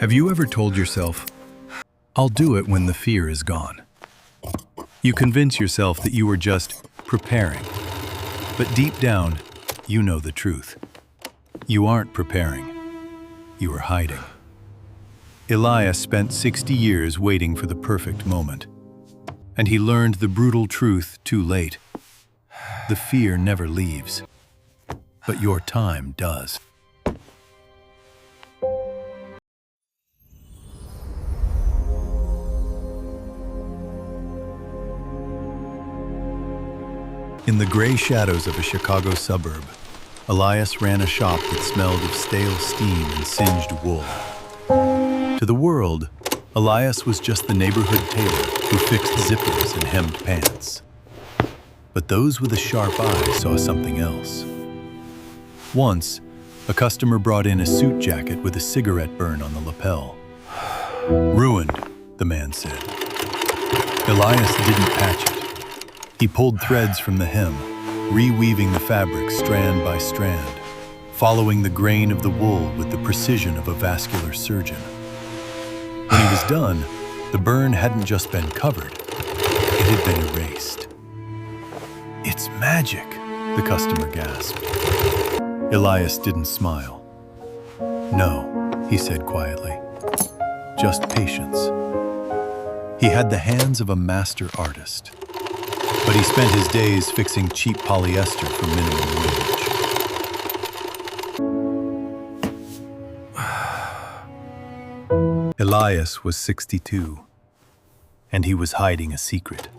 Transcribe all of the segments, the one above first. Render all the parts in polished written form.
Have you ever told yourself, I'll do it when the fear is gone? You convince yourself that you were just preparing, but deep down, you know the truth. You aren't preparing, you are hiding. Elias spent 60 years waiting for the perfect moment, and he learned the brutal truth too late. The fear never leaves, but your time does. In the gray shadows of a Chicago suburb, Elias ran a shop that smelled of stale steam and singed wool. To the world, Elias was just the neighborhood tailor who fixed zippers and hemmed pants. But those with a sharp eye saw something else. Once, a customer brought in a suit jacket with a cigarette burn on the lapel. "Ruined," the man said. Elias didn't patch it. He pulled threads from the hem, reweaving the fabric strand by strand, following the grain of the wool with the precision of a vascular surgeon. When he was done, the burn hadn't just been covered, it had been erased. "It's magic," the customer gasped. Elias didn't smile. "No," he said quietly, "just patience." He had the hands of a master artist, but he spent his days fixing cheap polyester for minimum wage. Elias was 62, and he was hiding a secret.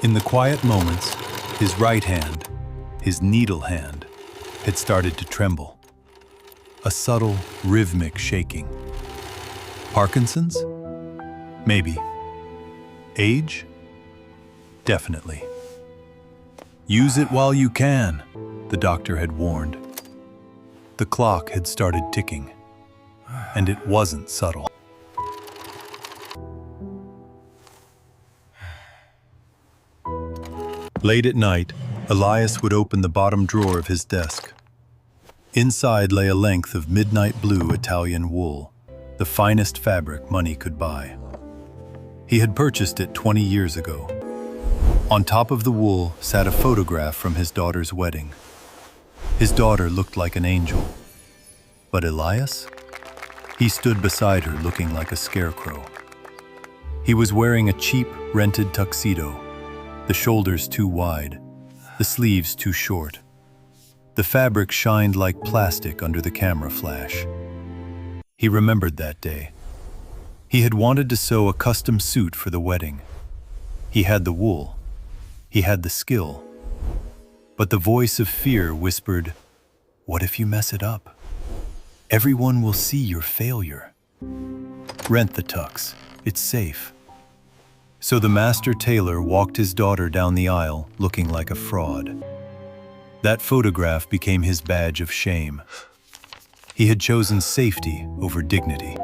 In the quiet moments, his right hand, his needle hand, had started to tremble. A subtle, rhythmic shaking. Parkinson's? Maybe. Age? Definitely. "Use it while you can," the doctor had warned. The clock had started ticking, and it wasn't subtle. Late at night, Elias would open the bottom drawer of his desk. Inside lay a length of midnight blue Italian wool, the finest fabric money could buy. He had purchased it 20 years ago. On top of the wool sat a photograph from his daughter's wedding. His daughter looked like an angel. But Elias? He stood beside her looking like a scarecrow. He was wearing a cheap, rented tuxedo, the shoulders too wide, the sleeves too short. The fabric shined like plastic under the camera flash. He remembered that day. He had wanted to sew a custom suit for the wedding. He had the wool. He had the skill. But the voice of fear whispered, "What if you mess it up? Everyone will see your failure. Rent the tux. It's safe." So the master tailor walked his daughter down the aisle looking like a fraud. That photograph became his badge of shame. He had chosen safety over dignity.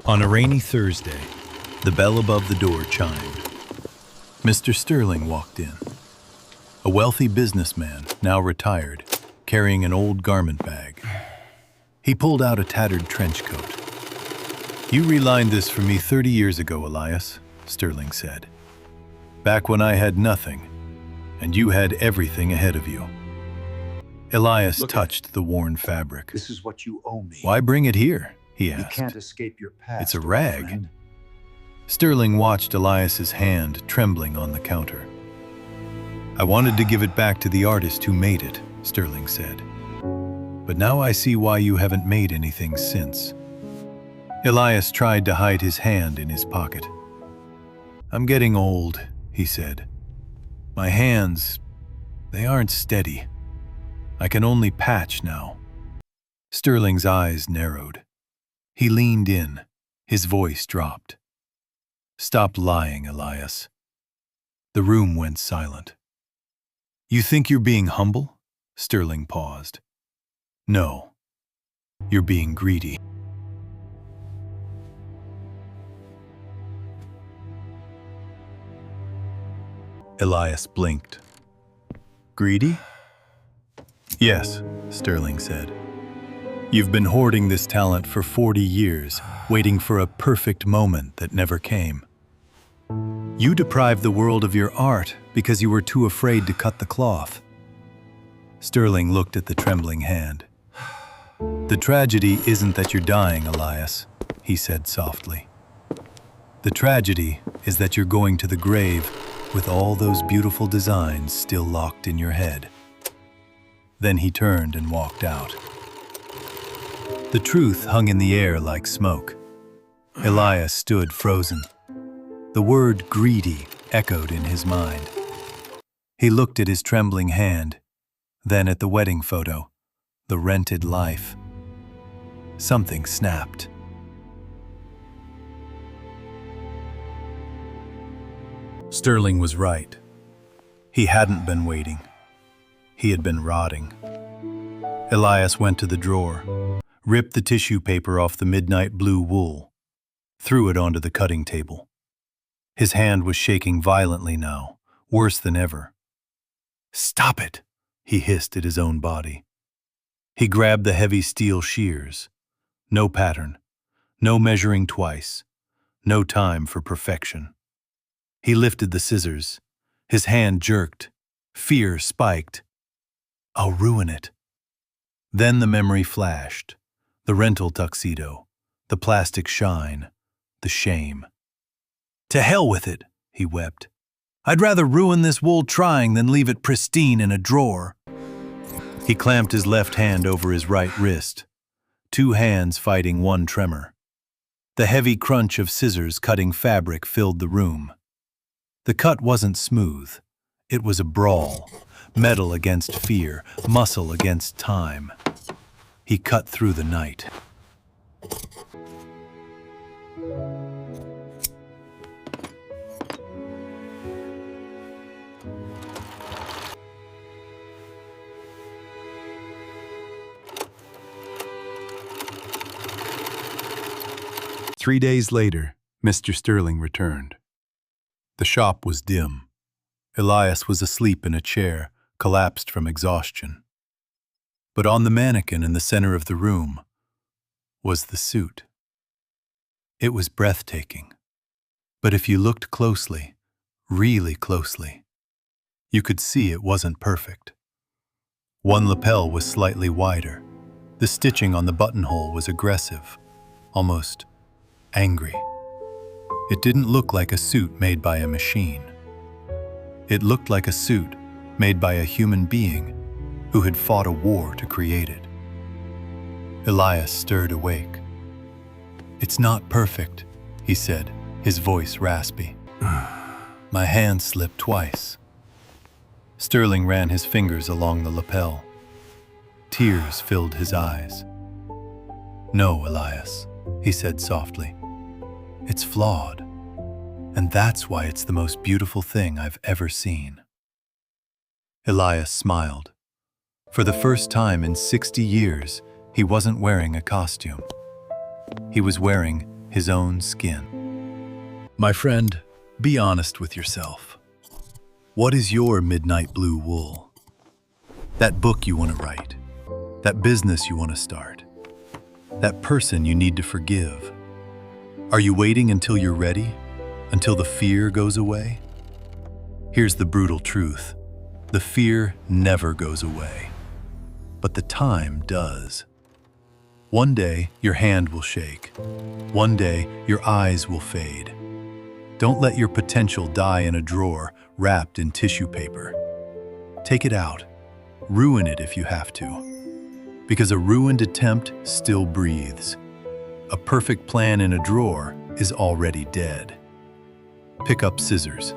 On a rainy Thursday, the bell above the door chimed. Mr. Sterling walked in. A wealthy businessman, now retired, carrying an old garment bag. He pulled out a tattered trench coat. "You relined this for me 30 years ago, Elias," Sterling said. "Back when I had nothing, and you had everything ahead of you." Elias touched the worn fabric. "This is what you owe me." "Why bring it here?" he You asked. can't escape your past. "It's a old rag." friend. Sterling watched Elias's hand trembling on the counter. "I wanted to give it back to the artist who made it," Sterling said. "But now I see why you haven't made anything since." Elias tried to hide his hand in his pocket. "I'm getting old," he said. "My hands, they aren't steady. I can only patch now." Sterling's eyes narrowed. He leaned in, his voice dropped. "Stop lying, Elias." The room went silent. "You think you're being humble?" Sterling paused. "No, you're being greedy." Elias blinked. Greedy? Yes, Sterling said. You've been hoarding this talent for 40 years, waiting for a perfect moment that never came. You deprived the world of your art because you were too afraid to cut the cloth. Sterling looked at the trembling hand. The tragedy isn't that you're dying, Elias, he said softly. The tragedy is that you're going to the grave with all those beautiful designs still locked in your head. Then he turned and walked out. The truth hung in the air like smoke. Elias stood frozen. The word greedy echoed in his mind. He looked at his trembling hand, then at the wedding photo, the rented life. Something snapped. Sterling was right. He hadn't been waiting. He had been rotting. Elias went to the drawer, ripped the tissue paper off the midnight blue wool, threw it onto the cutting table. His hand was shaking violently now, worse than ever. "Stop it!" he hissed at his own body. He grabbed the heavy steel shears. No pattern, no measuring twice, no time for perfection. He lifted the scissors. His hand jerked. Fear spiked. I'll ruin it. Then the memory flashed. The rental tuxedo, the plastic shine, the shame. To hell with it, he wept. I'd rather ruin this wool trying than leave it pristine in a drawer. He clamped his left hand over his right wrist, two hands fighting one tremor. The heavy crunch of scissors cutting fabric filled the room. The cut wasn't smooth. It was a brawl, metal against fear, muscle against time. He cut through the night. Three days later, Mr. Sterling returned. The shop was dim. Elias was asleep in a chair, collapsed from exhaustion. But on the mannequin in the center of the room was the suit. It was breathtaking. But if you looked closely, really closely, you could see it wasn't perfect. One lapel was slightly wider. The stitching on the buttonhole was aggressive, almost angry. It didn't look like a suit made by a machine. It looked like a suit made by a human being who had fought a war to create it. Elias stirred awake. It's not perfect, he said, his voice raspy. My hand slipped twice. Sterling ran his fingers along the lapel. Tears filled his eyes. No, Elias, he said softly. It's flawed, and that's why it's the most beautiful thing I've ever seen. Elias smiled. For the first time in 60 years, he wasn't wearing a costume. He was wearing his own skin. My friend, be honest with yourself. What is your midnight blue wool? That book you want to write, that business you want to start, that person you need to forgive. Are you waiting until you're ready? Until the fear goes away? Here's the brutal truth. The fear never goes away. But the time does. One day, your hand will shake. One day, your eyes will fade. Don't let your potential die in a drawer wrapped in tissue paper. Take it out. Ruin it if you have to. Because a ruined attempt still breathes. A perfect plan in a drawer is already dead. Pick up scissors.